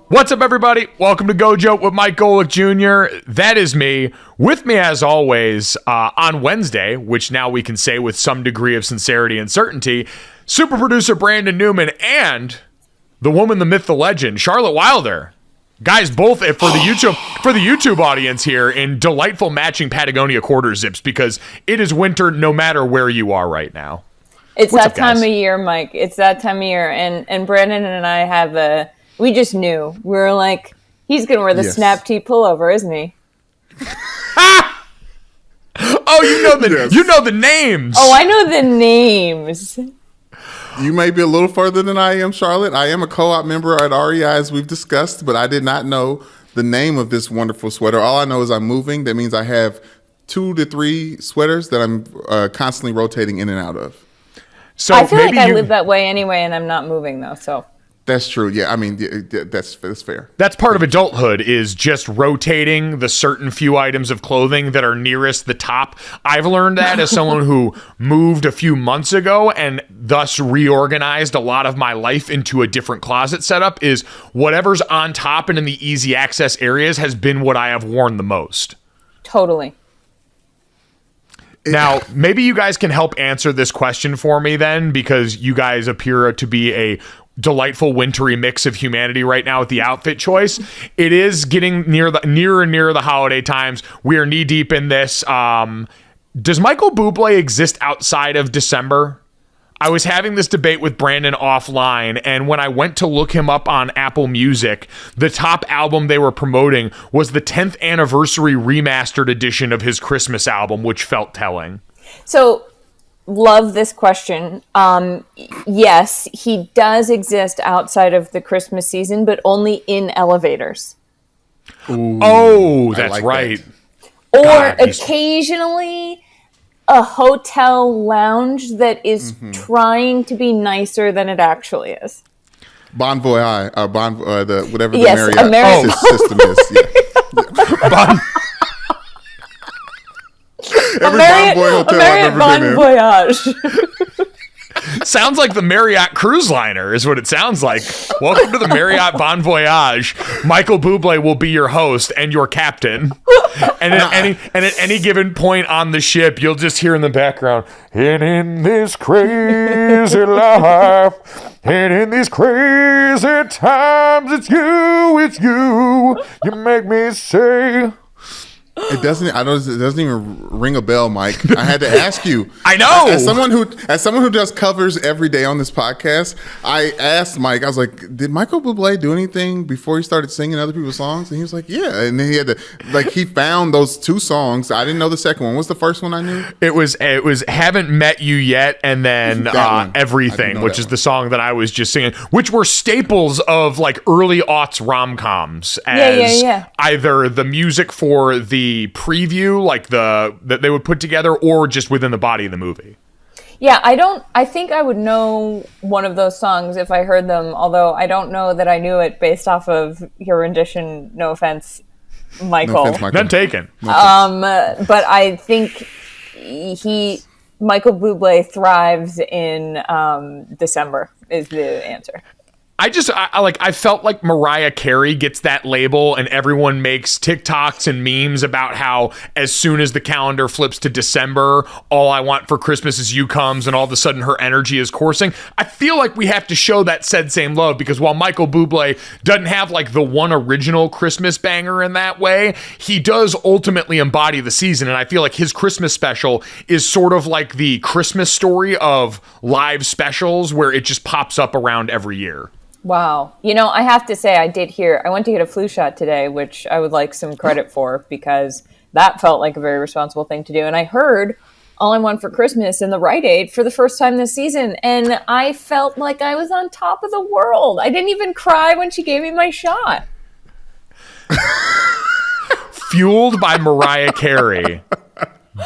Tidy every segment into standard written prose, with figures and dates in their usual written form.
What's up, everybody? Welcome to Gojo with Mike Leach Jr. That is me. With me, as always, on Wednesday, which now we can say with some degree of sincerity and certainty, super producer Brandon Newman and the woman, the myth, the legend, Charlotte Wilder. Guys, both for the YouTube audience here in delightful matching Patagonia quarter zips because it is winter no matter where you are right now. It's What's that time of year, Mike. It's that time of year, and Brandon and I have we just knew. We were like, he's going to wear the snap tee pullover, isn't he? Oh, you know the names. Oh, I know the names. You may be a little further than I am, Charlotte. I am a co-op member at REI, as we've discussed, but I did not know the name of this wonderful sweater. All I know is I'm moving. That means I have 2 to 3 sweaters that I'm constantly rotating in and out of. So I feel like I live that way anyway, and I'm not moving, though, so... That's true. Yeah, I mean, that's fair. That's part of adulthood, is just rotating the certain few items of clothing that are nearest the top. I've learned that as someone who moved a few months ago and thus reorganized a lot of my life into a different closet setup, is whatever's on top and in the easy access areas has been what I have worn the most. Totally. Now, maybe you guys can help answer this question for me then, because you guys appear to be a delightful wintry mix of humanity right now with the outfit choice. It is getting nearer and nearer the holiday times. We are knee deep in this. Does Michael Bublé exist outside of December? I was having this debate with Brandon offline, and when I went to look him up on Apple Music, the top album they were promoting was the 10th anniversary remastered edition of his Christmas album, which felt telling. So, love this question. Yes, he does exist outside of the Christmas season, but only in elevators. Ooh, oh, that's like right. That. Or occasionally a hotel lounge that is trying to be nicer than it actually is. Bon Voyage, whatever the Marriott system is. Yeah. Every Marriott Bon Voyage. Sounds like the Marriott cruise liner is what it sounds like. Welcome to the Marriott Bon Voyage. Michael Bublé will be your host and your captain. And at any given point on the ship, you'll just hear in the background, and in this crazy life, and in these crazy times, it's you, you make me say... It doesn't even ring a bell, Mike. I had to ask you. I know. As someone who does covers every day on this podcast, I asked Mike. I was like, "Did Michael Bublé do anything before he started singing other people's songs?" And he was like, "Yeah." And then he had to he found those 2 songs. I didn't know the second one. What's the first one I knew? It was Haven't Met You Yet, and then Everything, which is the song that I was just singing, which were staples of like early aughts rom-coms as either the music for the preview, like that they would put together, or just within the body of the movie. Yeah, I think I would know one of those songs if I heard them, although I don't know that I knew it based off of your rendition. No offense, Michael. None taken. But I think Michael Bublé thrives in December is the answer. I felt like Mariah Carey gets that label, and everyone makes TikToks and memes about how as soon as the calendar flips to December, All I Want for Christmas Is You comes, and all of a sudden her energy is coursing. I feel like we have to show that said same love, because while Michael Bublé doesn't have like the one original Christmas banger in that way, he does ultimately embody the season, and I feel like his Christmas special is sort of like the Christmas Story of live specials, where it just pops up around every year. Wow. I have to say, I went to get a flu shot today, which I would like some credit for, because that felt like a very responsible thing to do. And I heard All I Want for Christmas in the Rite Aid for the first time this season, and I felt like I was on top of the world. I didn't even cry when she gave me my shot. Fueled by Mariah Carey.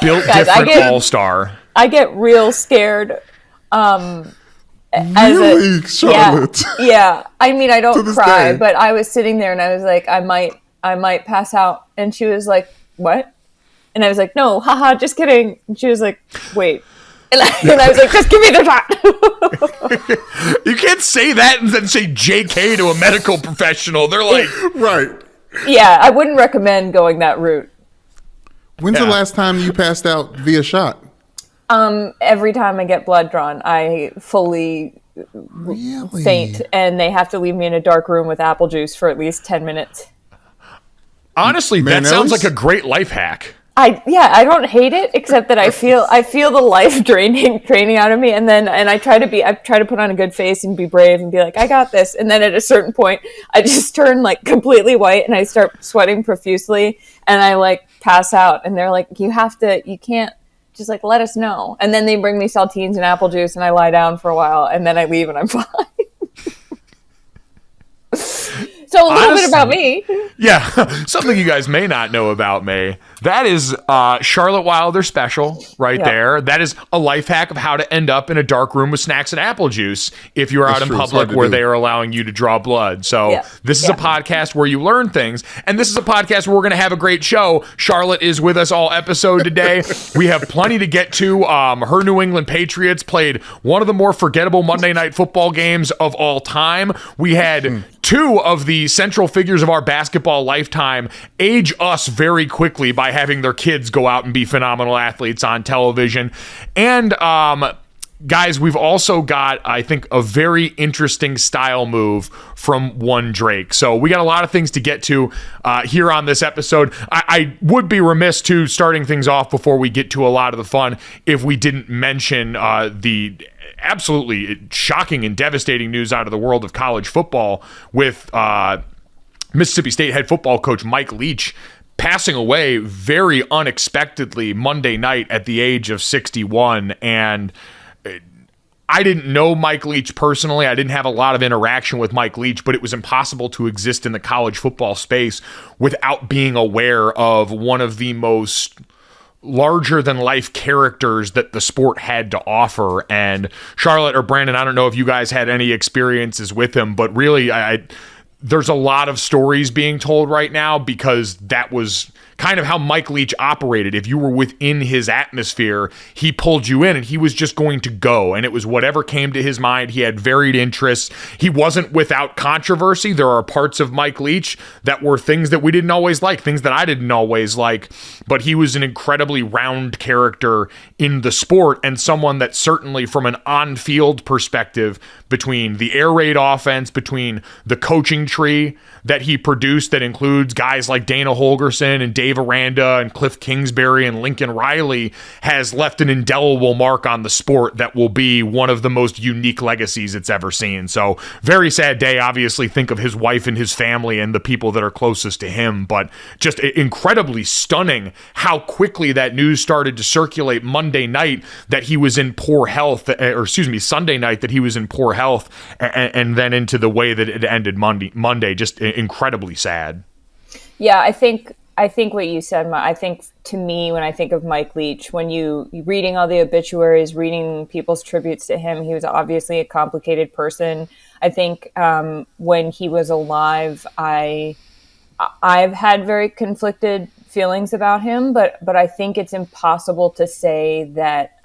Built Guys, different all-star. I get real scared. Really, Charlotte? Yeah. I mean, I don't cry, but I was sitting there and I was like, I might pass out. And she was like, what? And I was like, no, haha, just kidding. And she was like, wait, And I was like, just give me the shot. You can't say that and then say JK to a medical professional. They're like, Right. Yeah, I wouldn't recommend going that route. When's the last time you passed out via shot? Every time I get blood drawn, I fully faint, and they have to leave me in a dark room with apple juice for at least 10 minutes. honestly, that sounds like a great life hack. I don't hate it, except that I feel the life draining out of me, and I try to put on a good face and be brave and be like, I got this, and then at a certain point I just turn like completely white and I start sweating profusely and I like pass out, and they're like, you can't, just like let us know, and then they bring me saltines and apple juice and I lie down for a while and then I leave and I'm fine. So a little bit about me. Yeah, something you guys may not know about me. That is Charlotte Wilder special right there. That is a life hack of how to end up in a dark room with snacks and apple juice if you're out in public where they are allowing you to draw blood. So this is a podcast where you learn things, and this is a podcast where we're going to have a great show. Charlotte is with us all episode today. We have plenty to get to. Her New England Patriots played one of the more forgettable Monday Night Football games of all time. We had two of the central figures of our basketball lifetime age us very quickly by having their kids go out and be phenomenal athletes on television. And guys, we've also got, I think, a very interesting style move from one Drake. So we got a lot of things to get to here on this episode. I would be remiss to starting things off before we get to a lot of the fun if we didn't mention the absolutely shocking and devastating news out of the world of college football with Mississippi State head football coach Mike Leach passing away very unexpectedly Monday night at the age of 61. And I didn't know Mike Leach personally. I didn't have a lot of interaction with Mike Leach, but it was impossible to exist in the college football space without being aware of one of the most larger than life characters that the sport had to offer. And Charlotte or Brandon, I don't know if you guys had any experiences with him, but really there's a lot of stories being told right now because that was kind of how Mike Leach operated. If you were within his atmosphere, he pulled you in and he was just going to go. And it was whatever came to his mind. He had varied interests. He wasn't without controversy. There are parts of Mike Leach that were things that we didn't always like, things that I didn't always like, but he was an incredibly round character in the sport and someone that certainly from an on-field perspective, between the air raid offense, between the coaching tree that he produced that includes guys like Dana Holgerson and Dave Aranda and Cliff Kingsbury and Lincoln Riley, has left an indelible mark on the sport that will be one of the most unique legacies it's ever seen. So very sad day. Obviously think of his wife and his family and the people that are closest to him, but just incredibly stunning how quickly that news started to circulate Monday night that he was in poor health, or excuse me, Sunday night that he was in poor health, and then into the way that it ended Monday, just incredibly sad. Yeah, I think what you said, I think to me, when I think of Mike Leach, when you reading all the obituaries, reading people's tributes to him, he was obviously a complicated person. I think when he was alive, I've had very conflicted feelings about him, but I think it's impossible to say that.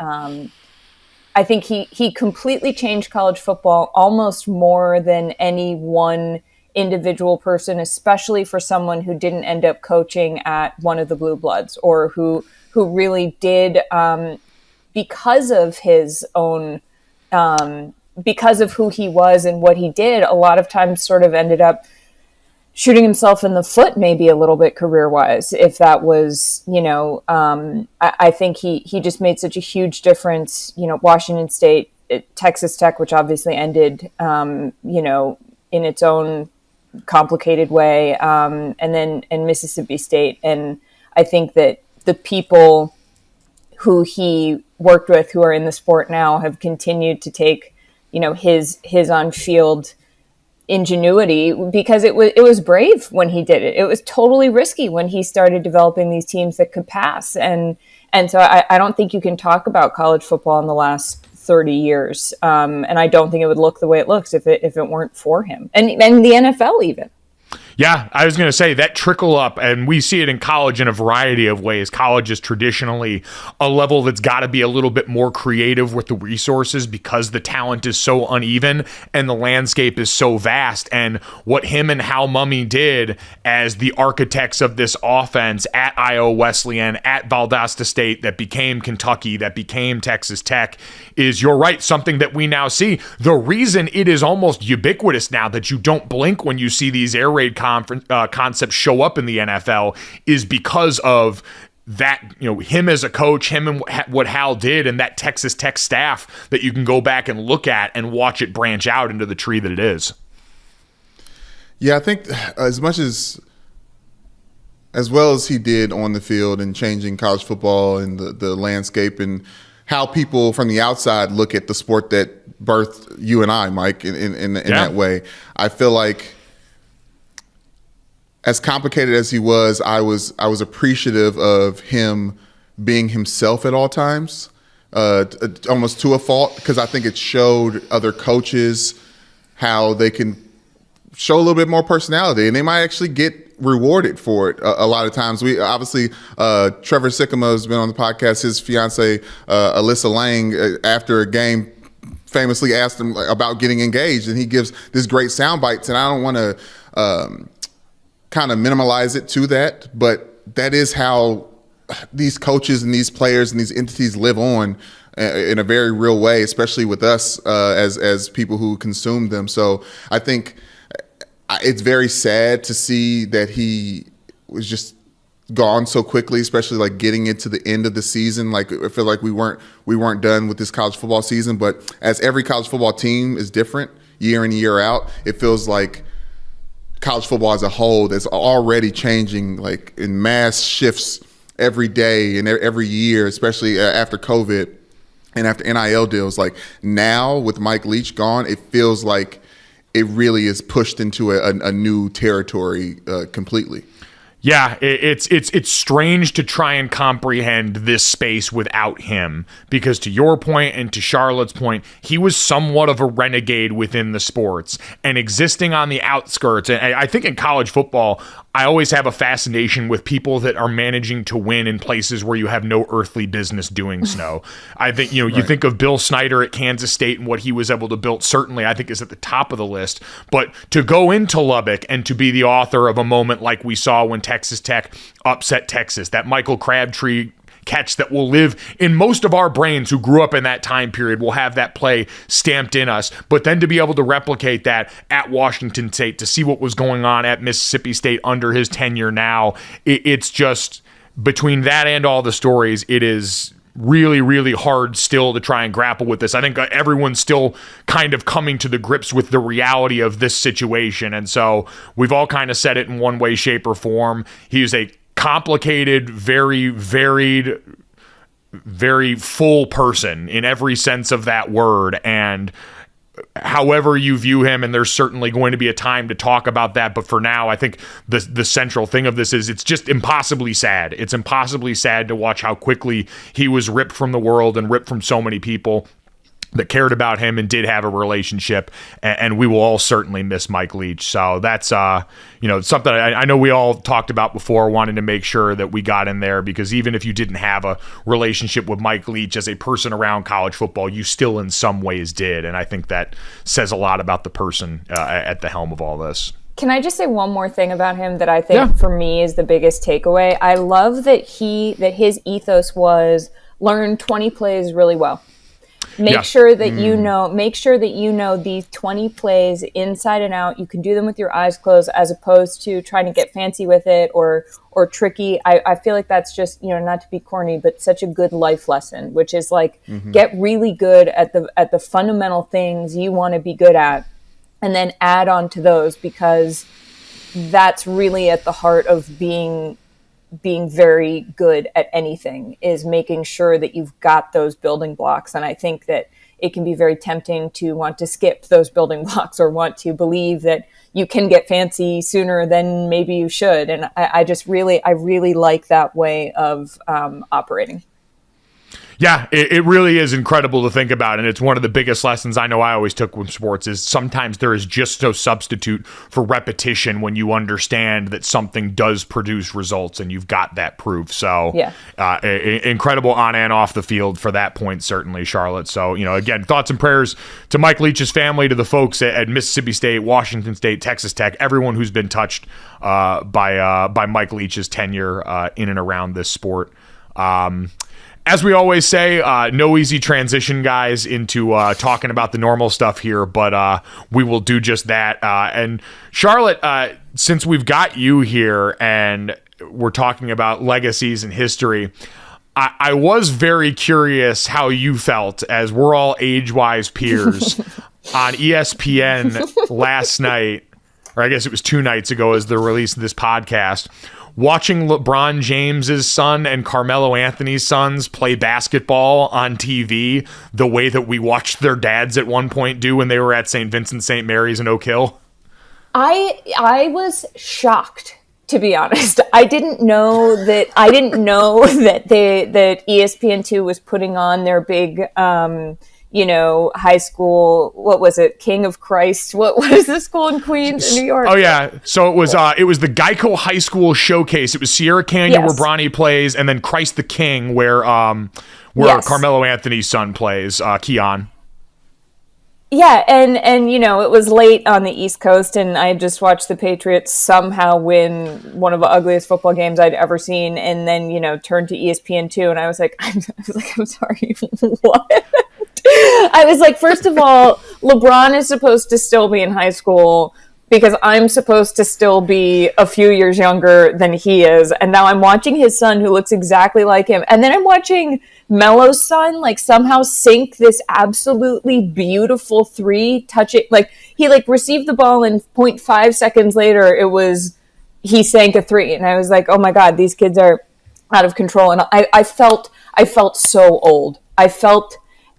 I think he completely changed college football almost more than any one individual person, especially for someone who didn't end up coaching at one of the Blue Bloods, or who really did, because of his own, because of who he was and what he did, a lot of times sort of ended up shooting himself in the foot maybe a little bit career-wise, if that was, I think he just made such a huge difference, Washington State, Texas Tech, which obviously ended, in its own complicated way, and Mississippi State. And I think that the people who he worked with who are in the sport now have continued to take, his on-field ingenuity, because it was brave when he did it. It was totally risky when he started developing these teams that could pass. And so I don't think you can talk about college football in the last 30 years. And I don't think it would look the way it looks if it weren't for him. And the NFL even. Yeah, I was going to say that trickle up, and we see it in college in a variety of ways. College is traditionally a level that's got to be a little bit more creative with the resources because the talent is so uneven and the landscape is so vast. And what him and Hal Mummy did as the architects of this offense at Iowa Wesleyan, at Valdosta State, that became Kentucky, that became Texas Tech, is, you're right, something that we now see. The reason it is almost ubiquitous now that you don't blink when you see these air raid concepts show up in the NFL is because of that, him as a coach, him and what Hal did, and that Texas Tech staff that you can go back and look at and watch it branch out into the tree that it is. Yeah, I think as much as well as he did on the field and changing college football and the landscape and how people from the outside look at the sport that birthed you and I, Mike, in that way, I feel like, as complicated as he was, I was appreciative of him being himself at all times, almost to a fault, because I think it showed other coaches how they can show a little bit more personality, and they might actually get rewarded for it a lot of times. We obviously, Trevor Sycamore has been on the podcast. His fiance, Alyssa Lang, after a game, famously asked him about getting engaged, and he gives this great sound bites, and I don't want to kind of minimalize it to that, but that is how these coaches and these players and these entities live on in a very real way, especially with us as people who consume them. So I think it's very sad to see that he was just gone so quickly, especially like getting into the end of the season. Like, I feel like we weren't done with this college football season, but as every college football team is different year in, year out, it feels like college football as a whole that's already changing like in mass shifts every day and every year, especially after COVID and after NIL deals. Like now with Mike Leach gone, it feels like it really is pushed into a new territory completely. Yeah, it's strange to try and comprehend this space without him, because to your point and to Charlotte's point, he was somewhat of a renegade within the sports and existing on the outskirts. And I think in college football, I always have a fascination with people that are managing to win in places where you have no earthly business doing so. I think, you think of Bill Snyder at Kansas State and what he was able to build, certainly I think is at the top of the list. But to go into Lubbock and to be the author of a moment like we saw when Texas Tech upset Texas, that Michael Crabtree catch that will live in most of our brains who grew up in that time period, will have that play stamped in us. But then to be able to replicate that at Washington State, to see what was going on at Mississippi State under his tenure now, it's just, between that and all the stories, it is really, really hard still to try and grapple with this. I think everyone's still kind of coming to the grips with the reality of this situation. And so we've all kind of said it in one way, shape, or form. He is a complicated, very varied, very full person in every sense of that word. And however you view him, and there's certainly going to be a time to talk about that, but for now, I think the central thing of this is it's just impossibly sad. It's impossibly sad to watch how quickly he was ripped from the world and ripped from so many people that cared about him and did have a relationship, and we will all certainly miss Mike Leach. So that's something I know we all talked about before, wanting to make sure that we got in there, because even if you didn't have a relationship with Mike Leach as a person around college football, you still in some ways did, and I think that says a lot about the person at the helm of all this. Can I just say one more thing about him that I think for me is the biggest takeaway? I love that his ethos was learn 20 plays really well. Make sure that you know these 20 plays inside and out. You can do them with your eyes closed, as opposed to trying to get fancy with it or tricky. I feel like that's just, not to be corny, but such a good life lesson, which is like, get really good at the fundamental things you want to be good at, and then add on to those, because that's really at the heart of being very good at anything, is making sure that you've got those building blocks. And I think that it can be very tempting to want to skip those building blocks, or want to believe that you can get fancy sooner than maybe you should. And I really like that way of operating. Yeah, it really is incredible to think about. And it's one of the biggest lessons I know I always took with sports is sometimes there is just no substitute for repetition when you understand that something does produce results and you've got that proof. So incredible on and off the field for that point, certainly, Charlotte. So, again, thoughts and prayers to Mike Leach's family, to the folks at Mississippi State, Washington State, Texas Tech, everyone who's been touched by Mike Leach's tenure in and around this sport. As we always say, no easy transition, guys, into talking about the normal stuff here, but we will do just that. And Charlotte, since we've got you here and we're talking about legacies and history, I was very curious how you felt, as we're all age-wise peers, on ESPN last night, or I guess it was 2 nights ago as the release of this podcast, watching LeBron James's son and Carmelo Anthony's sons play basketball on TV the way that we watched their dads at one point do when they were at St. Vincent St. Mary's in Oak Hill? I was shocked, to be honest. I didn't know that that ESPN2 was putting on their big high school, what was it? King of Christ. What is the school in Queens, in New York? Oh yeah. So it was the Geico High School Showcase. It was Sierra Canyon where Bronny plays, and then Christ the King where Carmelo Anthony's son plays, Keon. Yeah, and it was late on the East Coast, and I had just watched the Patriots somehow win one of the ugliest football games I'd ever seen, and then turned to ESPN2, and I was like, I'm sorry, what? I was like, first of all, LeBron is supposed to still be in high school because I'm supposed to still be a few years younger than he is. And now I'm watching his son who looks exactly like him. And then I'm watching Melo's son, somehow sink this absolutely beautiful 3, touch it. He received the ball and 0.5 seconds later, he sank a 3. And I was like, oh my God, these kids are out of control. And I felt so old.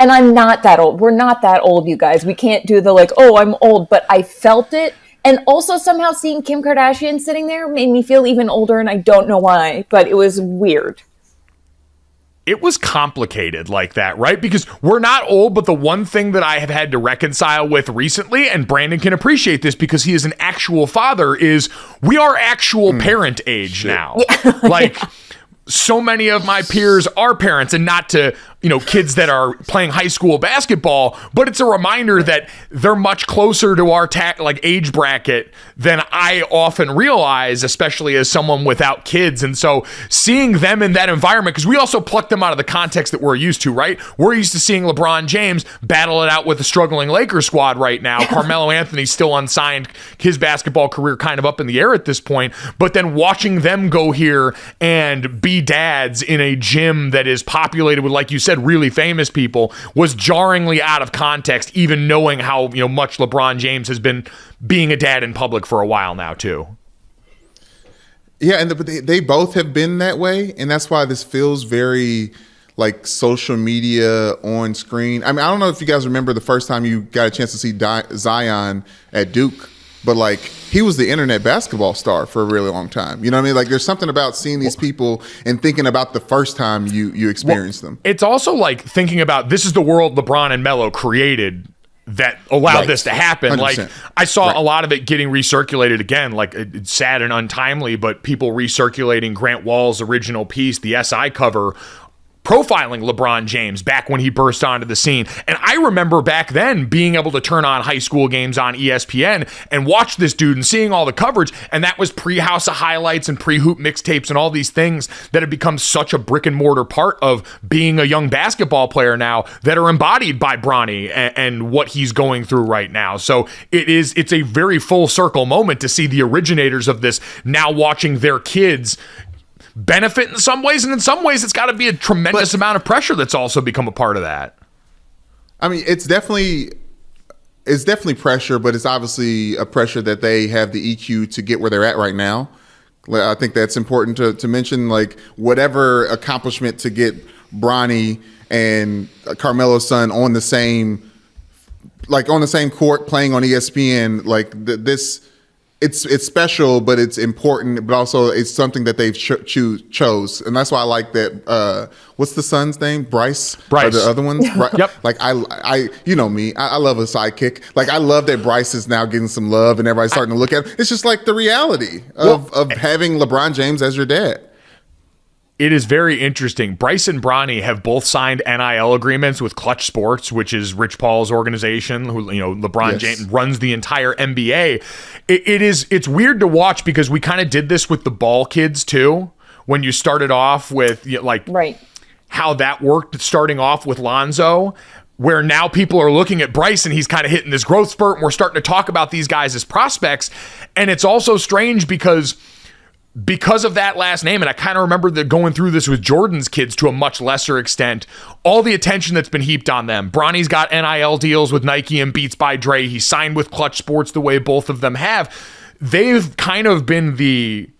And I'm not that old. We're not that old, you guys. We can't do the I'm old, but I felt it. And also somehow seeing Kim Kardashian sitting there made me feel even older, and I don't know why, but it was weird. It was complicated like that, right? Because we're not old, but the one thing that I have had to reconcile with recently, and Brandon can appreciate this because he is an actual father, is we are actual parent age now. Yeah. So many of my peers are parents, and not to, kids that are playing high school basketball, but it's a reminder that they're much closer to our age bracket than I often realize, especially as someone without kids. And so seeing them in that environment, because we also pluck them out of the context that we're used to, right? We're used to seeing LeBron James battle it out with the struggling Lakers squad right now. Carmelo Anthony still unsigned, his basketball career kind of up in the air at this point, but then watching them go here and be dads in a gym that is populated with, like you said, really famous people was jarringly out of context, even knowing how much LeBron James has been being a dad in public for a while now too. Yeah, and they both have been that way, and that's why this feels very social media on screen. I mean, I don't know if you guys remember the first time you got a chance to see Zion at Duke, but he was the internet basketball star for a really long time. You know what I mean? There's something about seeing these people and thinking about the first time you experienced them. It's also thinking about this is the world LeBron and Melo created that allowed this to happen. 100%. I saw a lot of it getting recirculated again. It's sad and untimely, but people recirculating Grant Wall's original piece, the SI cover, profiling LeBron James back when he burst onto the scene. And I remember back then being able to turn on high school games on ESPN and watch this dude and seeing all the coverage. And that was pre-House of Highlights and pre-hoop mixtapes and all these things that have become such a brick and mortar part of being a young basketball player now that are embodied by Bronny and what he's going through right now. So it's a very full circle moment to see the originators of this now watching their kids benefit in some ways, and in some ways it's got to be a tremendous amount of pressure that's also become a part of that. I mean, it's definitely pressure, but it's obviously a pressure that they have the EQ to get where they're at right now. I think that's important to mention, whatever accomplishment to get Bronny and Carmelo's son on the same court playing on ESPN, it's special, but it's important, but also it's something that they've chose, and that's why I like that. What's the son's name? Bryce. Or the other ones? Yep. Like I you know me, I love a sidekick. Like I love that Bryce is now getting some love, and everybody's starting to look at it. It's just like the reality of having LeBron James as your dad. It is very interesting. Bryce and Bronny have both signed NIL agreements with Clutch Sports, which is Rich Paul's organization, who, you know, LeBron James runs the entire NBA. It's weird to watch because we kind of did this with the ball kids too. When you started off with how that worked, starting off with Lonzo, where now people are looking at Bryce and he's kind of hitting this growth spurt, and we're starting to talk about these guys as prospects. And it's also strange because of that last name, and I kind of remember going through this with Jordan's kids to a much lesser extent, all the attention that's been heaped on them. Bronny's got NIL deals with Nike and Beats by Dre. He signed with Clutch Sports the way both of them have. They've kind of been the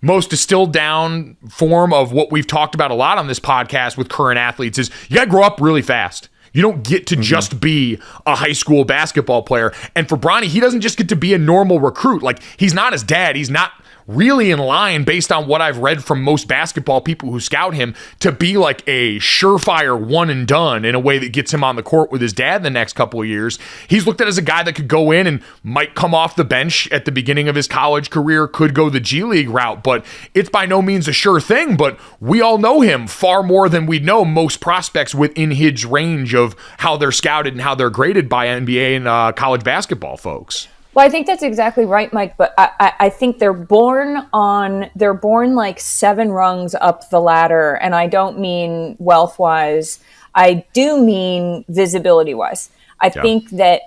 most distilled down form of what we've talked about a lot on this podcast with current athletes is you got to grow up really fast. You don't get to just be a high school basketball player. And for Bronny, he doesn't just get to be a normal recruit. Like, he's not his dad. He's not really in line, based on what I've read from most basketball people who scout him, to be like a surefire one and done in a way that gets him on the court with his dad the next couple of years. He's looked at as a guy that could go in and might come off the bench at the beginning of his college career, could go the G League route, but it's by no means a sure thing. But we all know him far more than we know most prospects within his range of how they're scouted and how they're graded by NBA and college basketball folks. Well, I think that's exactly right, Mike. But I think they're born like 7 rungs up the ladder. And I don't mean wealth-wise. I do mean visibility-wise. I think that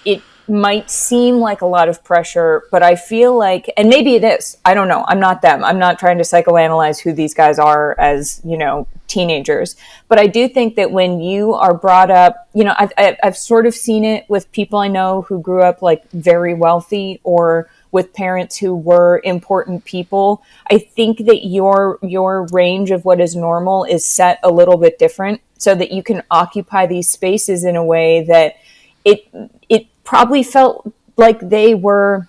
it might seem like a lot of pressure, but I feel like, and maybe it is, I don't know. I'm not them. I'm not trying to psychoanalyze who these guys are as, teenagers. But I do think that when you are brought up, I've sort of seen it with people I know who grew up like very wealthy or with parents who were important people. I think that your range of what is normal is set a little bit different so that you can occupy these spaces in a way that it probably felt like they were,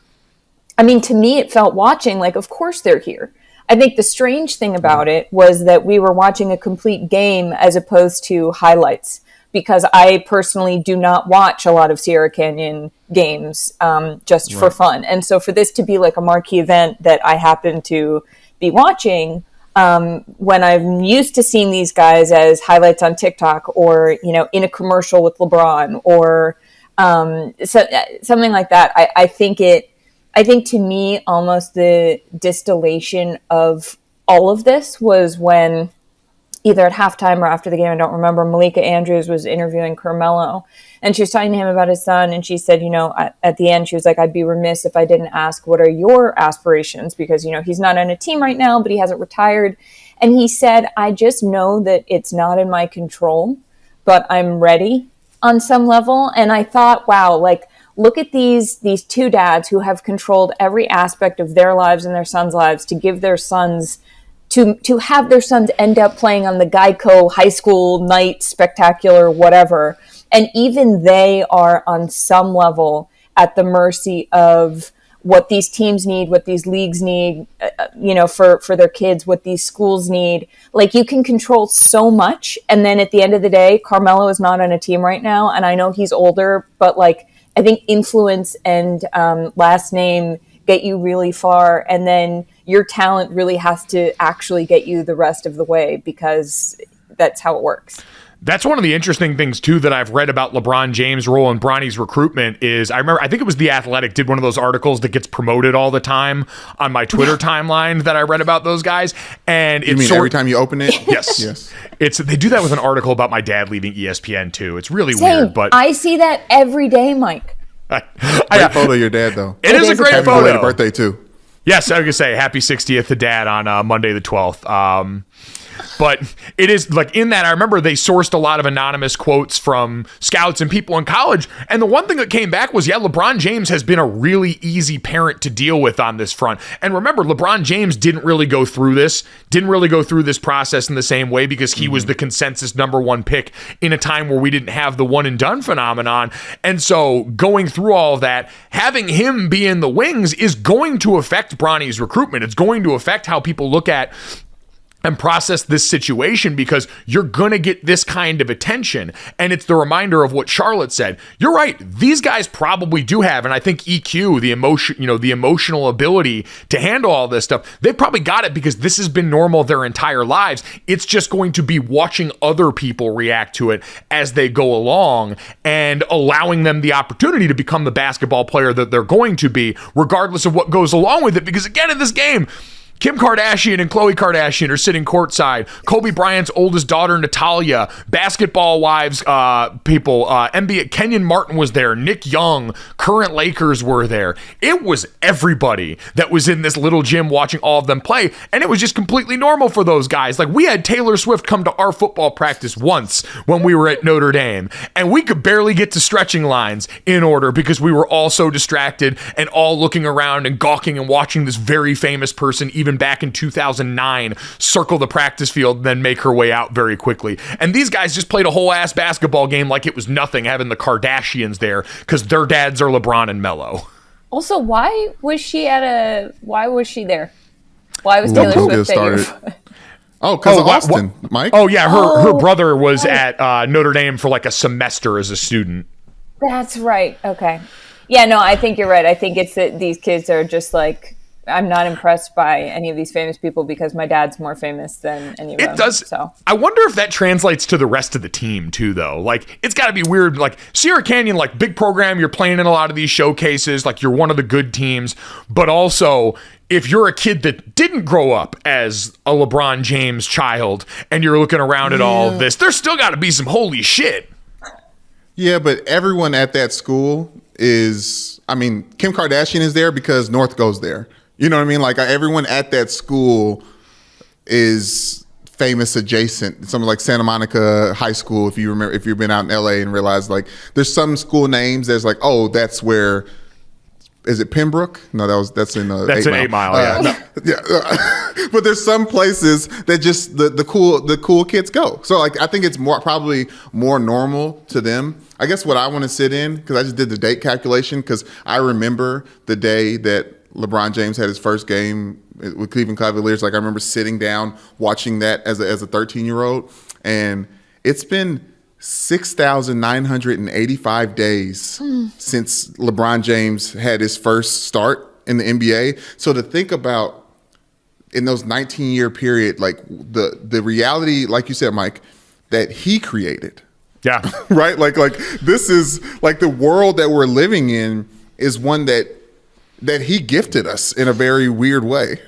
to me, it felt watching like, of course they're here. I think the strange thing about it was that we were watching a complete game as opposed to highlights, because I personally do not watch a lot of Sierra Canyon games just for fun. And so for this to be like a marquee event that I happen to be watching, when I'm used to seeing these guys as highlights on TikTok or, in a commercial with LeBron or something like that, I think to me, almost the distillation of all of this was when, either at halftime or after the game, I don't remember, Malika Andrews was interviewing Carmelo, and she was talking to him about his son, and she said, at the end, she was like, I'd be remiss if I didn't ask, what are your aspirations? Because, he's not on a team right now, but he hasn't retired. And he said, I just know that it's not in my control, but I'm ready on some level. And I thought, wow, like, look at these 2 dads who have controlled every aspect of their lives and their sons' lives to give their sons, to have their sons end up playing on the Geico high school night spectacular, whatever. And even they are on some level at the mercy of what these teams need, what these leagues need, for their kids, what these schools need. Like, you can control so much. And then at the end of the day, Carmelo is not on a team right now. And I know he's older, but like, I think influence and last name get you really far. And then your talent really has to actually get you the rest of the way, because that's how it works. That's one of the interesting things, too, that I've read about LeBron James' role in Bronny's recruitment is, I think it was The Athletic did one of those articles that gets promoted all the time on my Twitter timeline that I read about those guys. And you mean every time you open it? Yes. They do that with an article about my dad leaving ESPN, too. It's really Same. weird. But I see that every day, Mike. Great photo of your dad, though. It is a great Happy photo. Happy birthday, too. Yes, I was going to say happy 60th to Dad on Monday the 12th. But it is like in that, I remember they sourced a lot of anonymous quotes from scouts and people in college. And the one thing that came back was, yeah, LeBron James has been a really easy parent to deal with on this front. And remember, LeBron James didn't really go through this process in the same way because he was the consensus number one pick in a time where we didn't have the one and done phenomenon. And so going through all of that, having him be in the wings is going to affect Bronny's recruitment. It's going to affect how people look at and process this situation because you're going to get this kind of attention. And it's the reminder of what Charlotte said. You're right. These guys probably do have, and I think EQ, the emotion, the emotional ability to handle all this stuff, they've probably got it because this has been normal their entire lives. It's just going to be watching other people react to it as they go along and allowing them the opportunity to become the basketball player that they're going to be, regardless of what goes along with it. Because again, in this game, Kim Kardashian and Khloe Kardashian are sitting courtside. Kobe Bryant's oldest daughter, Natalia, basketball wives, people, NBA, Kenyon Martin was there. Nick Young, current Lakers were there. It was everybody that was in this little gym watching all of them play. And it was just completely normal for those guys. Like we had Taylor Swift come to our football practice once when we were at Notre Dame. And we could barely get to stretching lines in order because we were all so distracted and all looking around and gawking and watching this very famous person, even back in 2009, circle the practice field and then make her way out very quickly. And these guys just played a whole ass basketball game like it was nothing, having the Kardashians there because their dads are LeBron and Melo. Also, why was she there? Why was Taylor Swift there? Oh, because of Austin, Mike? Oh, yeah. Her brother was at Notre Dame for like a semester as a student. That's right. Okay. Yeah, no, I think you're right. I think it's that these kids are just like, I'm not impressed by any of these famous people because my dad's more famous than any of them. It does. So I wonder if that translates to the rest of the team too, though. Like, it's got to be weird. Like Sierra Canyon, like big program, you're playing in a lot of these showcases. Like you're one of the good teams, but also if you're a kid that didn't grow up as a LeBron James child and you're looking around at all of this, there's still got to be some holy shit. Yeah, but everyone at that school is, Kim Kardashian is there because North goes there. You know what I mean? Like everyone at that school is famous adjacent. Something like Santa Monica High School. If you remember, if you've been out in LA and realized like there's some school names. There's like, oh, that's where. Is it Pembroke? No, that's in that's 8 Mile. Yeah, yeah. But there's some places that just the cool kids go. So like I think it's probably more normal to them. I guess what I want to sit in because I just did the date calculation because I remember the day that LeBron James had his first game with Cleveland Cavaliers. Like I remember sitting down watching that as a 13-year-old, and it's been 6,985 days since LeBron James had his first start in the NBA. So to think about in those 19-year period, like the reality, like you said, Mike, that he created. Yeah. Right? Like this is like the world that we're living in is one that he gifted us in a very weird way.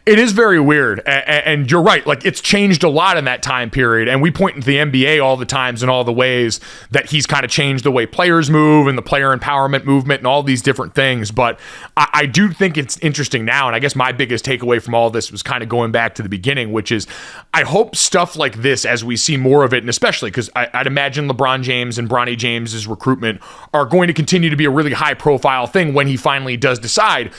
It is very weird, and you're right. Like it's changed a lot in that time period, and we point to the NBA all the times and all the ways that he's kind of changed the way players move and the player empowerment movement and all these different things. But I do think it's interesting now, and I guess my biggest takeaway from all this was kind of going back to the beginning, which is I hope stuff like this, as we see more of it, and especially because I'd imagine LeBron James and Bronny James's recruitment are going to continue to be a really high-profile thing when he finally does decide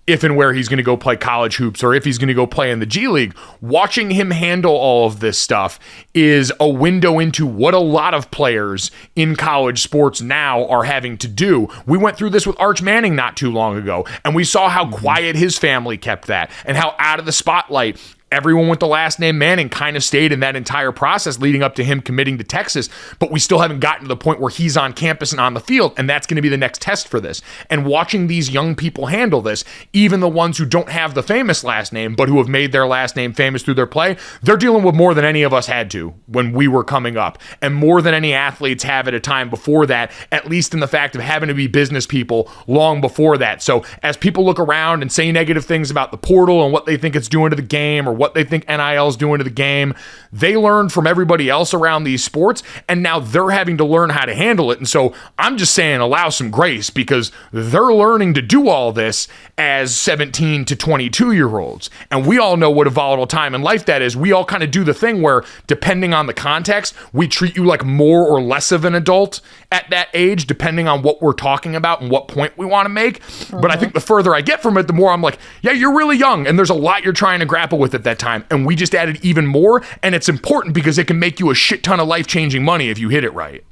if and where he's going to go play college hoops or if he's going to go play in the G League. Watching him handle all of this stuff is a window into what a lot of players in college sports now are having to do. We went through this with Arch Manning not too long ago, and we saw how quiet his family kept that and how out of the spotlight everyone with the last name Manning kind of stayed in that entire process leading up to him committing to Texas, but we still haven't gotten to the point where he's on campus and on the field, and that's going to be the next test for this. And watching these young people handle this, even the ones who don't have the famous last name, but who have made their last name famous through their play, they're dealing with more than any of us had to when we were coming up, and more than any athletes have at a time before that, at least in the fact of having to be business people long before that. So as people look around and say negative things about the portal and what they think it's doing to the game or what they think NIL is doing to the game. They learned from everybody else around these sports, and now they're having to learn how to handle it. And so I'm just saying allow some grace, because they're learning to do all this as 17 to 22-year-olds. And we all know what a volatile time in life that is. We all kind of do the thing where, depending on the context, we treat you like more or less of an adult at that age, depending on what we're talking about and what point we want to make. But I think the further I get from it, the more I'm like, yeah, you're really young, and there's a lot you're trying to grapple with at that time. And we just added even more, and it's important because it can make you a shit ton of life-changing money if you hit it right.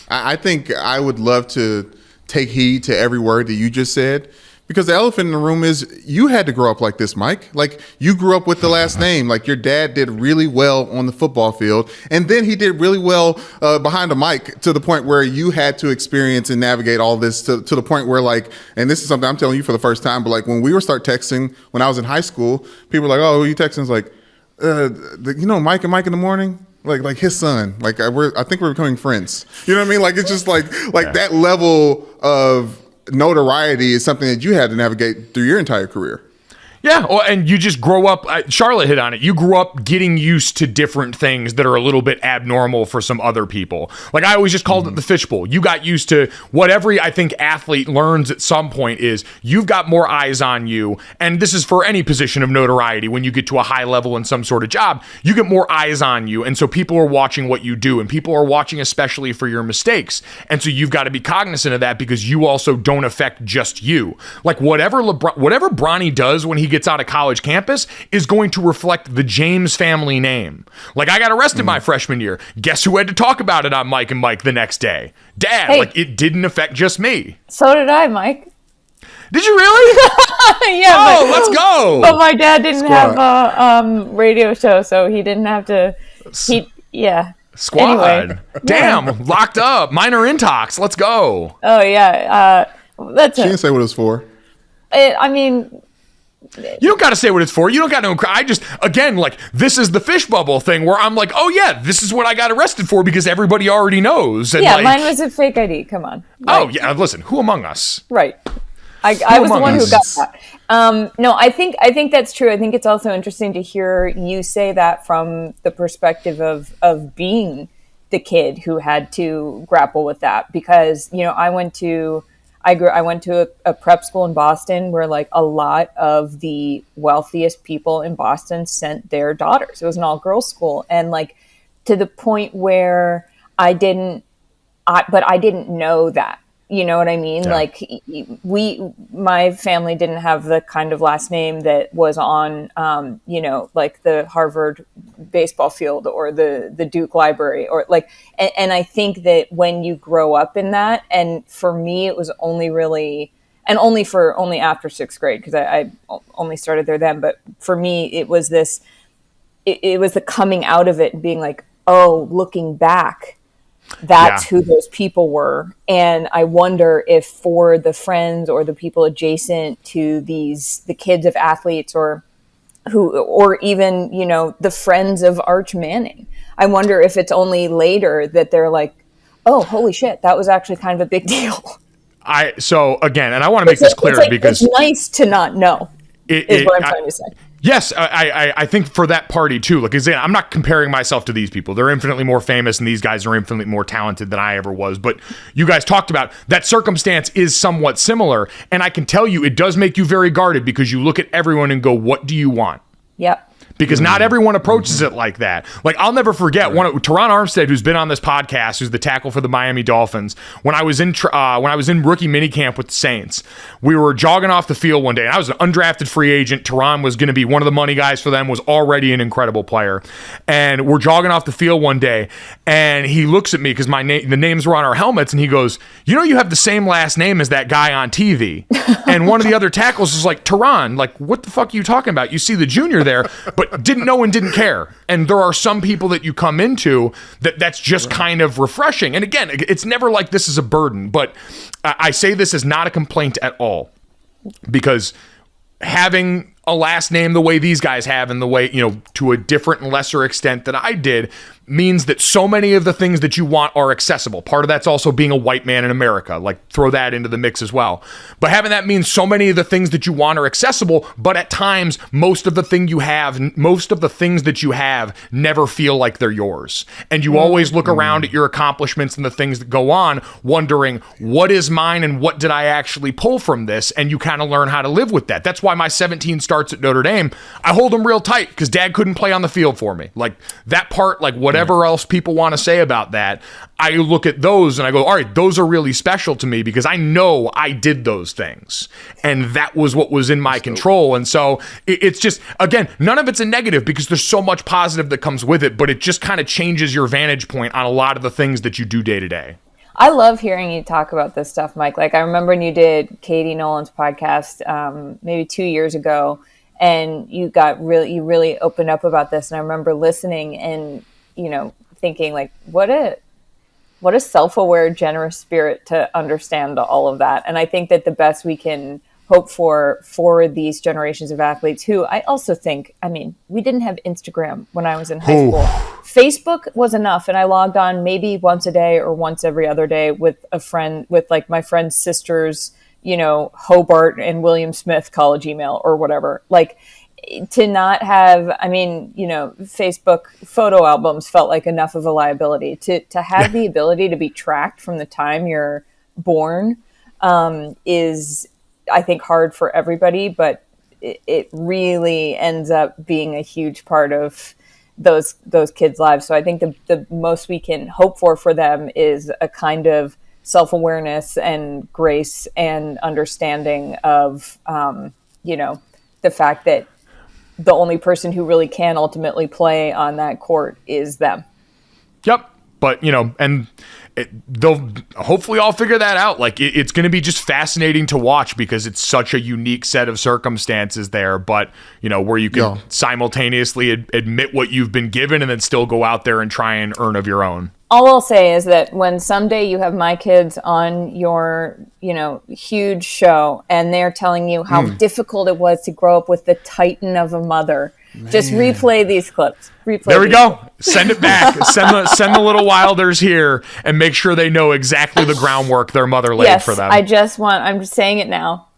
I think I would love to take heed to every word that you just said, because the elephant in the room is you had to grow up like this, Mike. Like, you grew up with the last name. Like, your dad did really well on the football field, and then he did really well behind the mic, to the point where you had to experience and navigate all this to the point where, like, and this is something I'm telling you for the first time, but like when we were start texting when I was in high school, people were like, oh, who you texting? It's like, Mike and Mike in the morning. Like his son. Like, I think we're becoming friends. You know what I mean? Like, it's just like that level of notoriety is something that you had to navigate through your entire career. Yeah, well, and you just grow up, Charlotte hit on it, you grew up getting used to different things that are a little bit abnormal for some other people. Like, I always just called it the fishbowl. You got used to what every, I think, athlete learns at some point is you've got more eyes on you, and this is for any position of notoriety. When you get to a high level in some sort of job, you get more eyes on you, and so people are watching what you do, and people are watching especially for your mistakes, and so you've got to be cognizant of that, because you also don't affect just you. Like, whatever Bronny does when he gets out of college campus is going to reflect the James family name. Like, I got arrested my freshman year. Guess who had to talk about it on Mike and Mike the next day? Dad. Hey. Like, it didn't affect just me. So did I, Mike. Did you really? Yeah. Let's go. But my dad didn't have a radio show, so he didn't have to. Yeah. Squad. Anyway. Damn. Locked up. Minor intox. Let's go. Oh yeah. That's She didn't say what it was for. I mean. You don't got to say what it's for. You don't got to. I just, again, like, this is the fish bubble thing where I'm like, oh yeah, this is what I got arrested for because everybody already knows. And yeah, like, mine was a fake ID. Come on. Oh yeah, listen, who among us? Right. I was the one who got that. No, I think that's true. I think it's also interesting to hear you say that from the perspective of being the kid who had to grapple with that, because I went to a prep school in Boston where, like, a lot of the wealthiest people in Boston sent their daughters. It was an all-girls school, and like to the point where I didn't know that. You know what I mean? Yeah. Like, my family didn't have the kind of last name that was on, like the Harvard baseball field or the Duke Library, or like, and I think that when you grow up in that, and for me, it was only after sixth grade, because I only started there then. But for me, it was it was the coming out of it and being like, oh, looking back, that's who those people were. And I wonder if for the friends or the people adjacent to the kids of athletes, or even, the friends of Arch Manning, I wonder if it's only later that they're like, oh, holy shit, that was actually kind of a big deal. So again, and I want to make this clear, because it's nice to not know, is what I'm trying to say. Yes, I think for that party too. Like, I'm not comparing myself to these people. They're infinitely more famous, and these guys are infinitely more talented than I ever was. But you guys talked about that circumstance is somewhat similar, and I can tell you it does make you very guarded, because you look at everyone and go, "What do you want?" Yep. Because not everyone approaches it like that. Like, I'll never forget Teron Armstead, who's been on this podcast, who's the tackle for the Miami Dolphins. When I was in rookie minicamp with the Saints, we were jogging off the field one day, and I was an undrafted free agent. Teron was going to be one of the money guys for them, was already an incredible player. And we're jogging off the field one day, and he looks at me, because the names were on our helmets, and he goes, you have the same last name as that guy on TV. And one of the other tackles was like, Teron, like, what the fuck are you talking about? You see the junior there, but didn't know and didn't care. And there are some people that you come into that's just kind of refreshing. And again, it's never like this is a burden, but I say this is not a complaint at all, because having a last name the way these guys have, and the way, to a different and lesser extent than I did, means that so many of the things that you want are accessible. Part of that's also being a white man in America. Like, throw that into the mix as well. But having that means so many of the things that you want are accessible, but at times, most of the things that you have never feel like they're yours. And you always look around at your accomplishments and the things that go on, wondering, what is mine and what did I actually pull from this? And you kind of learn how to live with that. That's why my 17 starts at Notre Dame, I hold them real tight because Dad couldn't play on the field for me. Like, that part, like, whatever else people want to say about that, I look at those and I go, all right, those are really special to me because I know I did those things and that was what was in my control. And so it's just, again, none of it's a negative because there's so much positive that comes with it, but it just kind of changes your vantage point on a lot of the things that you do day to day. I love hearing you talk about this stuff, Mike. Like, I remember when you did Katie Nolan's podcast maybe 2 years ago, and you really opened up about this. And I remember listening and, thinking, like, what a self-aware, generous spirit to understand all of that. And I think that the best we can hope for these generations of athletes who I also think, we didn't have Instagram when I was in high school. Facebook was enough. And I logged on maybe once a day or once every other day with a friend, with like my friend's sister's, Hobart and William Smith college email or whatever. Like, to not have, Facebook photo albums felt like enough of a liability. To have the ability to be tracked from the time you're born is, I think, hard for everybody, but it really ends up being a huge part of those kids' lives. So I think the most we can hope for them is a kind of self-awareness and grace and understanding of, the fact that the only person who really can ultimately play on that court is them. Yep. But, and they'll hopefully all figure that out. Like, it's going to be just fascinating to watch because it's such a unique set of circumstances there. But, where you can simultaneously admit what you've been given and then still go out there and try and earn of your own. All I'll say is that when someday you have my kids on your, huge show and they're telling you how difficult it was to grow up with the titan of a mother, just replay these clips. There we go. Send it back. Send the little Wilders here and make sure they know exactly the groundwork their mother laid for them. I'm just saying it now.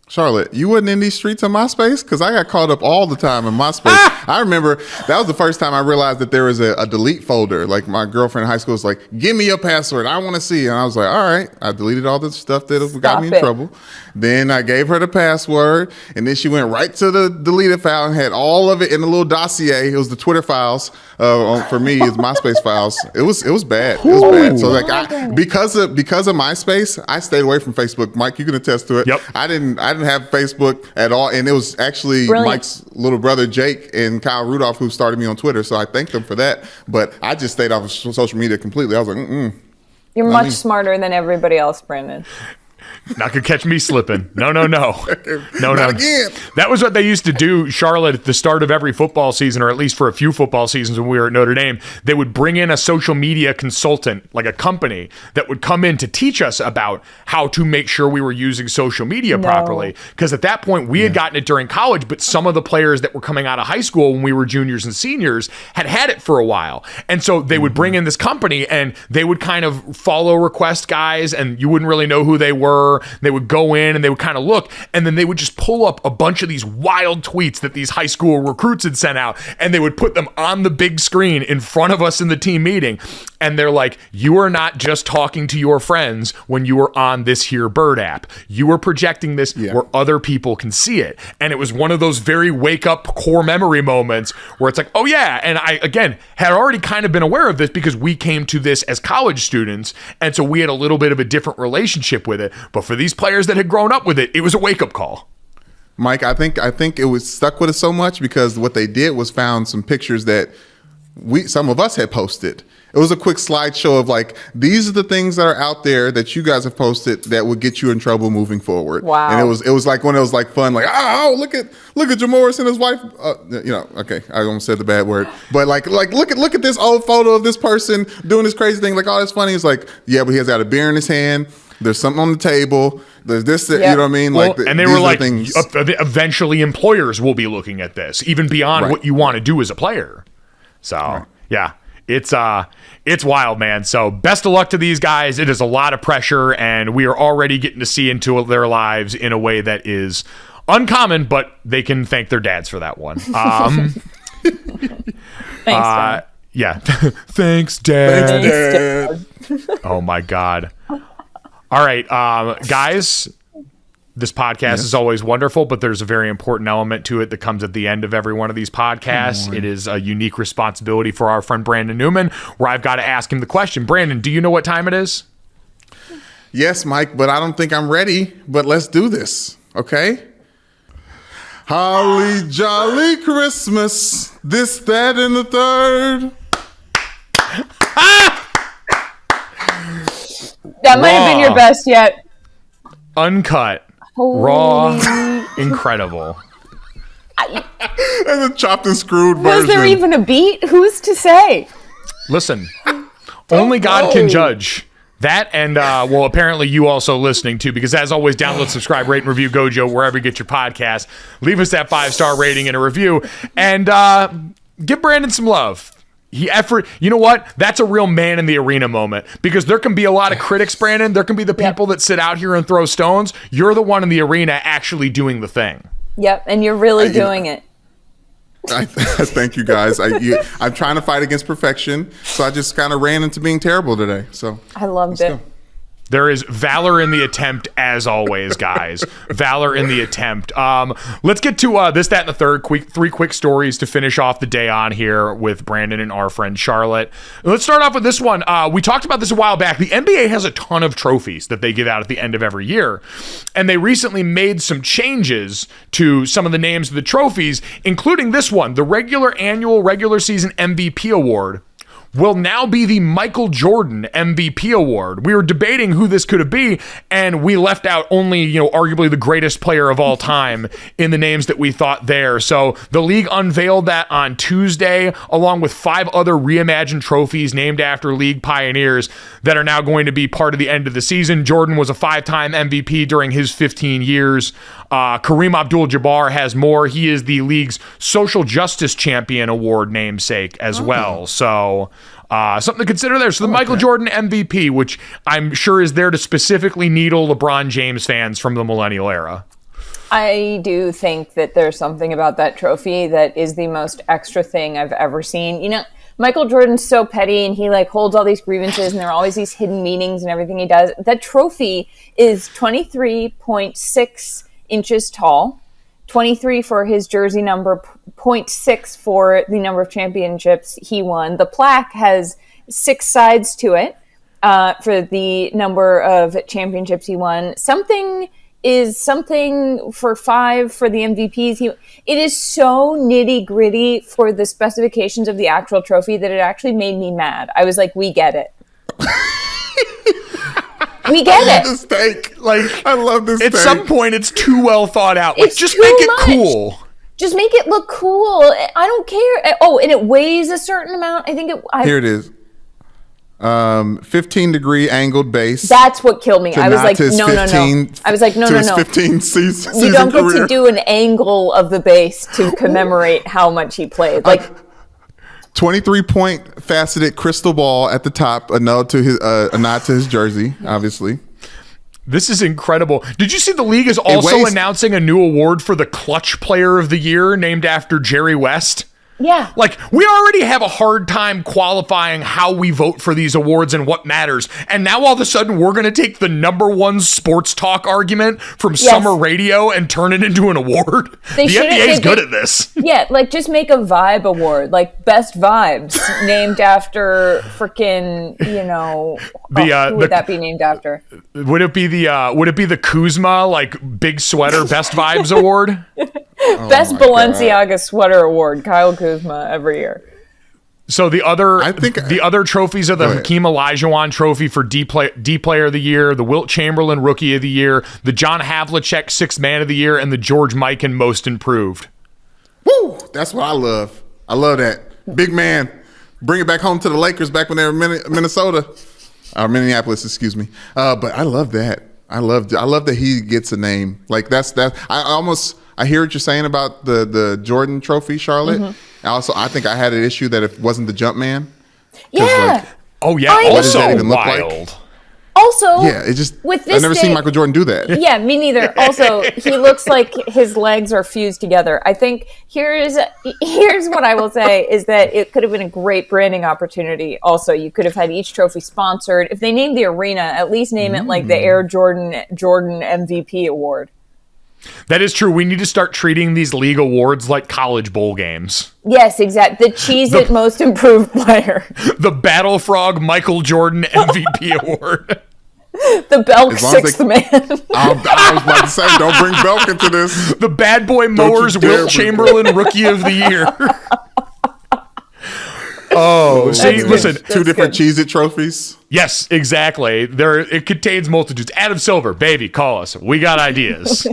Charlotte, you wasn't in these streets on MySpace? Because I got caught up all the time in MySpace. I remember that was the first time I realized that there was a delete folder. Like, my girlfriend in high school was like, give me your password. I want to see. And I was like, all right. I deleted all the stuff that got me in trouble. Then I gave her the password. And then she went right to the deleted file and had all of it in a little dossier. It was the Twitter files. For me, it's MySpace files. It was bad. It was bad. So like, because of MySpace, I stayed away from Facebook. Mike, you can attest to it. Yep. I didn't have Facebook at all, and it was actually Mike's little brother Jake and Kyle Rudolph who started me on Twitter. So I thank them for that. But I just stayed off of social media completely. I was like, You're much smarter than everybody else, Brandon. Not gonna catch me slipping. No. Not again. That was what they used to do, Charlotte, at the start of every football season, or at least for a few football seasons when we were at Notre Dame. They would bring in a social media consultant, like a company, that would come in to teach us about how to make sure we were using social media properly. Because at that point, we had gotten it during college, but some of the players that were coming out of high school when we were juniors and seniors had it for a while. And so they would bring in this company and they would kind of follow request guys, and you wouldn't really know who they were. They would go in and they would kind of look, and then they would just pull up a bunch of these wild tweets that these high school recruits had sent out, and they would put them on the big screen in front of us in the team meeting. And they're like, you are not just talking to your friends when you are on this here Bird app. You are projecting this where other people can see it. And it was one of those very wake up core memory moments where it's like, oh yeah. And I, again, had already kind of been aware of this because we came to this as college students. And so we had a little bit of a different relationship with it. But for these players that had grown up with it, it was a wake up call. Mike, I think it was stuck with us so much because what they did was found some pictures that some of us had posted. It was a quick slideshow of like, these are the things that are out there that you guys have posted that would get you in trouble moving forward. Wow. And it was like when it was like fun, like, look at Jamoris and his wife. Okay, I almost said the bad word, but like look at this old photo of this person doing this crazy thing. Like, oh, that's funny. It's like, yeah, but he has got a beer in his hand. There's something on the table. There's this, you know what I mean? Well, and they were like, eventually employers will be looking at this, even beyond what you want to do as a player. So, yeah. It's wild, man. So best of luck to these guys. It is a lot of pressure, and we are already getting to see into their lives in a way that is uncommon, but they can thank their dads for that one. Thanks, Dad. Yeah. Thanks, Dad. Thanks, Dad. Oh my God. All right, guys. This podcast is always wonderful, but there's a very important element to it that comes at the end of every one of these podcasts. It is a unique responsibility for our friend Brandon Newman, where I've got to ask him the question. Brandon, do you know what time it is? Yes, Mike, but I don't think I'm ready. But let's do this, okay? Holly jolly Christmas, this, that, and the third. That might have been your best yet. Uncut. Raw, incredible. And the chopped and screwed version. Was there even a beat? Who's to say? Listen, only God can judge. That and, well, apparently you also listening too, because as always, download, subscribe, rate, and review Gojo wherever you get your podcast. Leave us that 5-star rating and a review. And give Brandon some love. You know what? That's a real man in the arena moment, because there can be a lot of critics, Brandon. There can be the people that sit out here and throw stones. You're the one in the arena actually doing the thing. Yep, and you're really doing it. Thank you, guys. I'm trying to fight against perfection, so I just kind of ran into being terrible today. So I loved it. Go. There is valor in the attempt, as always, guys. Valor in the attempt. Let's get to this, that, and the third. Three quick stories to finish off the day on here with Brandon and our friend Charlotte. Let's start off with this one. We talked about this a while back. The NBA has a ton of trophies that they give out at the end of every year. And they recently made some changes to some of the names of the trophies, including this one, the annual regular season MVP award will now be the Michael Jordan MVP award. We were debating who this could be, and we left out only, arguably the greatest player of all time in the names that we thought there. So the league unveiled that on Tuesday, along with 5 other reimagined trophies named after league pioneers that are now going to be part of the end of the season. Jordan was a 5-time MVP during his 15 years. Kareem Abdul-Jabbar has more. He is the league's Social Justice Champion Award namesake as well. So something to consider there. So the Michael Jordan MVP, which I'm sure is there to specifically needle LeBron James fans from the millennial era. I do think that there's something about that trophy that is the most extra thing I've ever seen. Michael Jordan's so petty, and he holds all these grievances, and there are always these hidden meanings and everything he does. That trophy is 23.6 inches tall, 23 for his jersey number, 0.6 for the number of championships he won. The plaque has 6 sides to it for the number of championships he won. Something for 5 for the MVPs. It is so nitty gritty for the specifications of the actual trophy that it actually made me mad. I was like, we get it. We get it. This take. I love this At take. some point, it's too well thought out. Just too make it much. cool. Just make it look cool. I don't care. Oh, and it weighs a certain amount. I think Here it is. 15-degree angled base. That's what killed me. I was like, no. I was like, no. 15 season You don't get career. to do an angle of the base to commemorate how much he played. 23-point faceted crystal ball at the top, a nod to his jersey, obviously. This is incredible. Did you see the league is also announcing a new award for the clutch player of the year named after Jerry West? Yeah. We already have a hard time qualifying how we vote for these awards and what matters. And now all of a sudden we're going to take the number one sports talk argument from summer radio and turn it into an award. The NBA is good at this. Yeah, just make a vibe award, best vibes named after freaking, who would that be named after? Would it be the Kuzma, big sweater best vibes award? Best Balenciaga sweater award, Kyle Kuzma, every year. So the other trophies are the Hakeem Olajuwon Trophy for D Player of the Year, the Wilt Chamberlain Rookie of the Year, the John Havlicek 6th Man of the Year, and the George Mikan Most Improved. Woo! That's what I love. I love that. Big man. Bring it back home to the Lakers back when they were in Minnesota. Or Minneapolis, excuse me. But I love that. I love that he gets a name. I hear what you're saying about the Jordan Trophy, Charlotte. Mm-hmm. I think I had an issue that it wasn't the jump man. Yeah. Oh yeah, What does that also even look like? wild. Also, Yeah, it just. with this I've never seen Michael Jordan do that. Yeah, me neither. Also, he looks like his legs are fused together. I think here's what I will say is that it could have been a great branding opportunity. Also, you could have had each trophy sponsored. If they named the arena, at least name it like the Air Jordan MVP award. That is true. We need to start treating these league awards like college bowl games. Yes, exactly. The Cheez-It Most Improved Player. The Battle Frog Michael Jordan MVP award. The Belk Sixth Man. I was about to say, don't bring Belk into this. The Bad Boy Mowers Wilt Chamberlain Rookie of the Year. Oh, see, listen. Two different Cheez-It trophies. Yes, exactly. It contains multitudes. Adam Silver, baby, call us. We got ideas.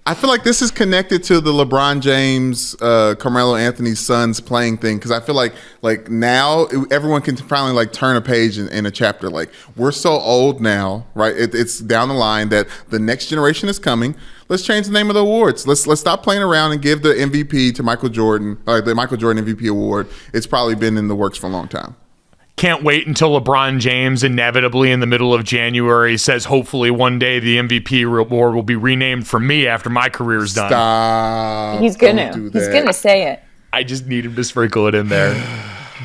I feel like this is connected to the LeBron James, Carmelo Anthony Sons playing thing, because I feel like now everyone can finally like turn a page in a chapter. Like, we're so old now, right? It's down the line that the next generation is coming. Let's change the name of the awards. Let's stop playing around and give the MVP to Michael Jordan, or the Michael Jordan MVP award. It's probably been in the works for a long time. Can't wait until LeBron James inevitably in the middle of January says hopefully one day the MVP award will be renamed for me after my career's done. Stop. He's gonna say it. I just need him to sprinkle it in there.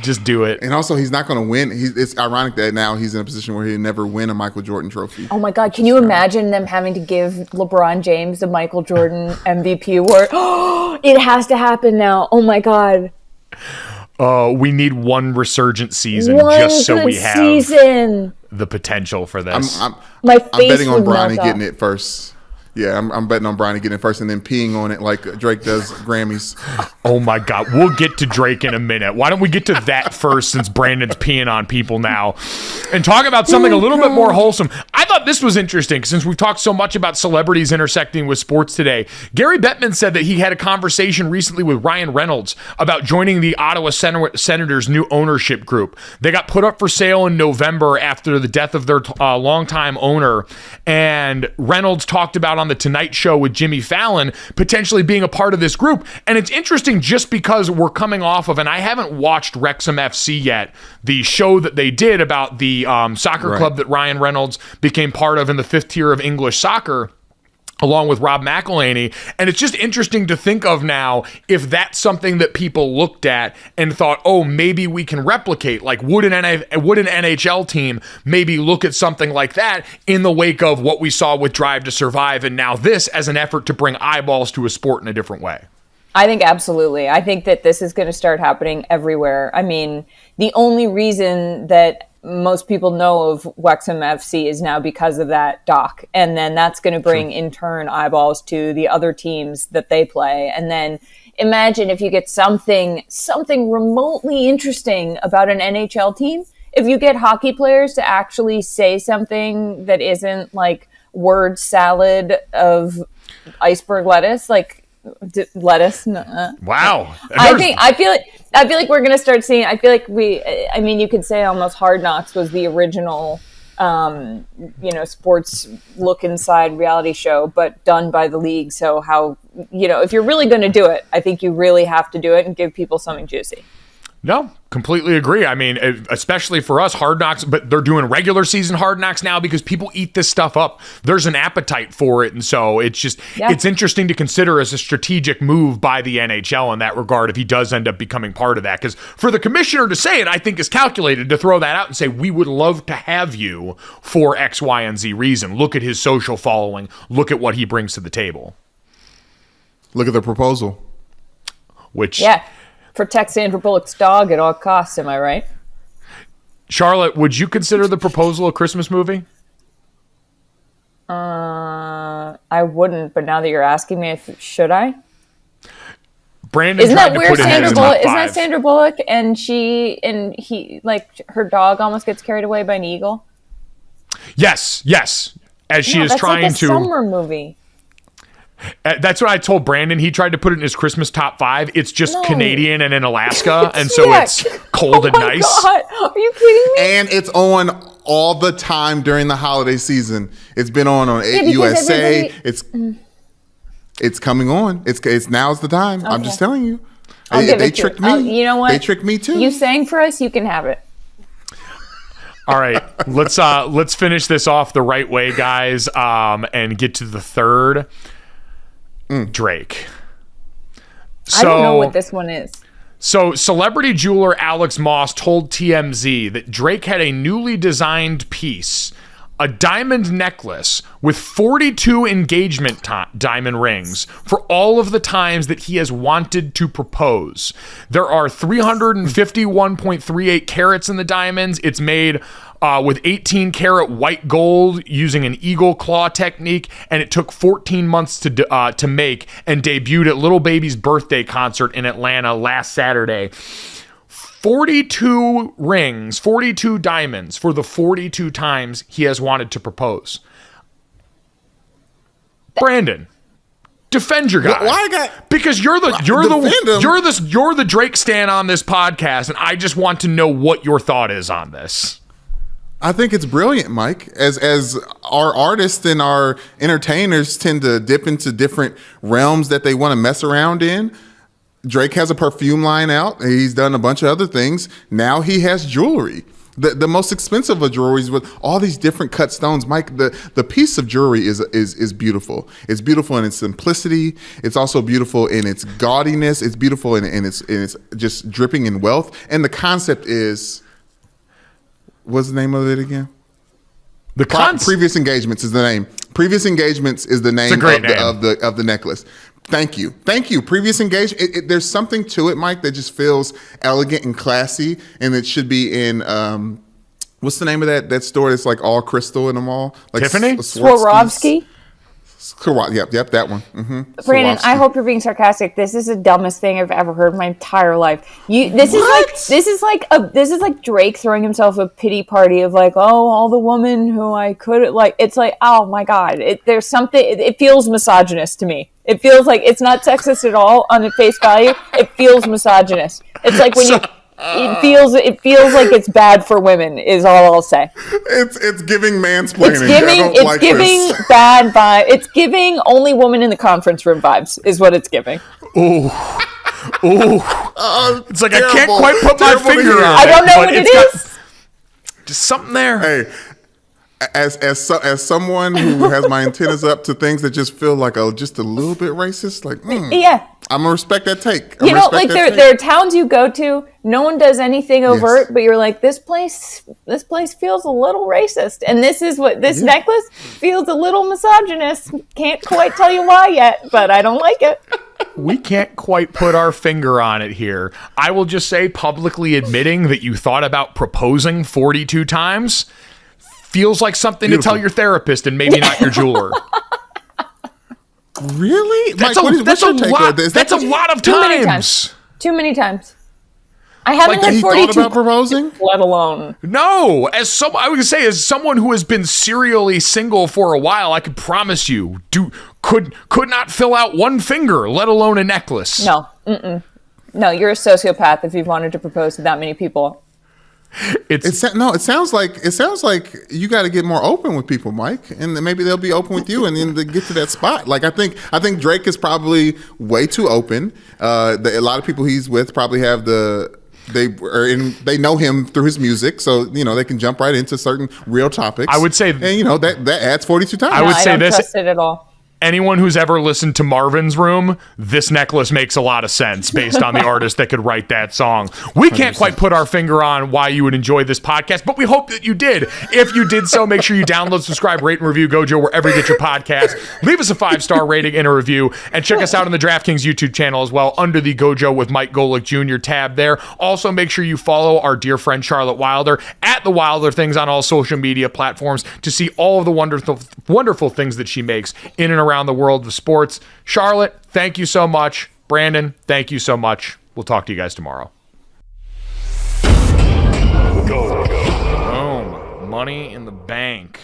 Just do it. And also, he's not going to win. It's ironic that now he's in a position where he'll never win a Michael Jordan trophy. Oh my God, can you imagine them having to give LeBron James the Michael Jordan MVP award? Oh, it has to happen now. Oh my God. We need one resurgent season just so we have the potential for this. I'm betting on Bronny getting it first. Yeah, I'm betting on Bronny getting it first and then peeing on it like Drake does Grammys. Oh my God. We'll get to Drake in a minute. Why don't we get to that first since Brandon's peeing on people now and talk about something a little bit more wholesome. I thought this was interesting since we've talked so much about celebrities intersecting with sports today. Gary Bettman said that he had a conversation recently with Ryan Reynolds about joining the Ottawa Senators' new ownership group. They got put up for sale in November after the death of their longtime owner. And Reynolds talked about on the Tonight Show with Jimmy Fallon potentially being a part of this group. And it's interesting just because we're coming off of, and I haven't watched Wrexham FC yet, the show that they did about the soccer club that Ryan Reynolds became part of in the 5th tier of English soccer, along with Rob McElhenney. And it's just interesting to think of now if that's something that people looked at and thought, oh, maybe we can replicate. Like, would an NHL team maybe look at something like that in the wake of what we saw with Drive to Survive and now this as an effort to bring eyeballs to a sport in a different way? I think absolutely. I think that this is going to start happening everywhere. I mean, the only reason that most people know of Wrexham FC is now because of that doc. And then that's going to bring in turn eyeballs to the other teams that they play. And then imagine if you get something remotely interesting about an NHL team. If you get hockey players to actually say something that isn't like word salad of iceberg lettuce, like lettuce. Wow. I feel like we're gonna start seeing. I feel like you could say almost Hard Knocks was the original, sports look inside reality show, but done by the league. So how, if you're really going to do it, I think you really have to do it and give people something juicy. No, completely agree. I mean, especially for us, Hard Knocks, but they're doing regular season Hard Knocks now because people eat this stuff up. There's an appetite for it. And so it's interesting to consider as a strategic move by the NHL in that regard if he does end up becoming part of that. Because for the commissioner to say it, I think is calculated to throw that out and say, we would love to have you for X, Y, and Z reason. Look at his social following. Look at what he brings to the table. Look at the proposal. Protect Sandra Bullock's dog at all costs, am I right? Charlotte, would you consider the proposal a Christmas movie? I wouldn't, but now that you're asking me, should I? Brandon isn't tried that to where put it in his top 5. Isn't that Sandra Bullock and he like her dog almost gets carried away by an eagle? Yes. As she is trying like a to summer movie. That's what I told Brandon. He tried to put it in his Christmas top 5. It's just Canadian and in Alaska, and so it's cold and nice. God. Are you kidding me? And it's on all the time during the holiday season. It's been on USA. It's coming on. It's now's the time. Okay. I'm just telling you. They tricked me. You know what? They tricked me too. You sang for us. You can have it. All right, let's finish this off the right way, guys, and get to the third. Drake. I don't know what this one is. So, celebrity jeweler Alex Moss told TMZ that Drake had a newly designed piece, a diamond necklace with 42 engagement diamond rings for all of the times that he has wanted to propose. There are 351.38 carats in the diamonds. It's made with 18 karat white gold using an eagle claw technique, and it took 14 months to make and debuted at Lil Baby's birthday concert in Atlanta last Saturday. 42 rings, 42 diamonds for the 42 times he has wanted to propose. Brandon, defend your guy. Why because you're the Drake stan on this podcast, and I just want to know what your thought is on this. I think it's brilliant, Mike. As our artists and our entertainers tend to dip into different realms that they want to mess around in. Drake has a perfume line out. He's done a bunch of other things. Now he has jewelry. The most expensive of jewelry is with all these different cut stones. Mike, the piece of jewelry is beautiful. It's beautiful in its simplicity. It's also beautiful in its gaudiness. It's beautiful in its just dripping in wealth. And the concept is, what's the name of it again? Previous Engagements is the name. Previous Engagements is the name of the necklace. Thank you. Previous Engagement. There's something to it, Mike, that just feels elegant and classy, and it should be in what's the name of that store that's like all crystal in the mall? Like Tiffany? Swarovski? Yep, that one. Mm-hmm. Brandon, I hope you're being sarcastic. This is the dumbest thing I've ever heard in my entire life. This is like Drake throwing himself a pity party of like, oh, all the women who I could like. It's like, oh my god, there's something. It feels misogynist to me. It feels like it's not sexist at all on the face value. It feels misogynist. It's like when It feels like it's bad for women. Is all I'll say. It's giving mansplaining. It's giving bad vibe. It's giving only woman in the conference room vibes. Is what it's giving. Ooh. It's like terrible, I can't quite put my finger on it. I don't know what it is. Just something there. Hey, as someone who has my antennas up to things that just feel like just a little bit racist, like yeah. I'm gonna respect that take. There are towns you go to, no one does anything overt, but you're like, this place feels a little racist, and this is what this necklace feels a little misogynist. Can't quite tell you why yet, but I don't like it. We can't quite put our finger on it here. I will just say, publicly admitting that you thought about proposing 42 times feels like something to tell your therapist and maybe not your jeweler. Really? That's Mike, a lot. That's a lot of times. Too many times. I haven't had 42 thought about proposing, let alone. No, I would say, as someone who has been serially single for a while, I could promise you, could not fill out one finger, let alone a necklace. No, no, you're a sociopath if you've wanted to propose to that many people. It sounds like you got to get more open with people, Mike, and then maybe they'll be open with you, and then to get to that spot. Like I think Drake is probably way too open. A lot of people he's with probably have they know him through his music, so they can jump right into certain real topics. I would say, and that adds 42 times. I would say I don't this. trust it at all. Anyone who's ever listened to Marvin's Room, this necklace makes a lot of sense based on the artist that could write that song. We can't 100%. Quite put our finger on why you would enjoy this podcast, but we hope that you did. If you did so, make sure you download, subscribe, rate, and review Gojo wherever you get your podcast. Leave us a 5-star rating and a review, and check us out on the DraftKings YouTube channel as well under the Gojo with Mike Golick Jr. tab there. Also, make sure you follow our dear friend Charlotte Wilder at The Wilder Things on all social media platforms to see all of the wonderful things that she makes in and around the world of sports. Charlotte, thank you so much. Brandon, thank you so much. We'll talk to you guys tomorrow. Boom. Money in the bank.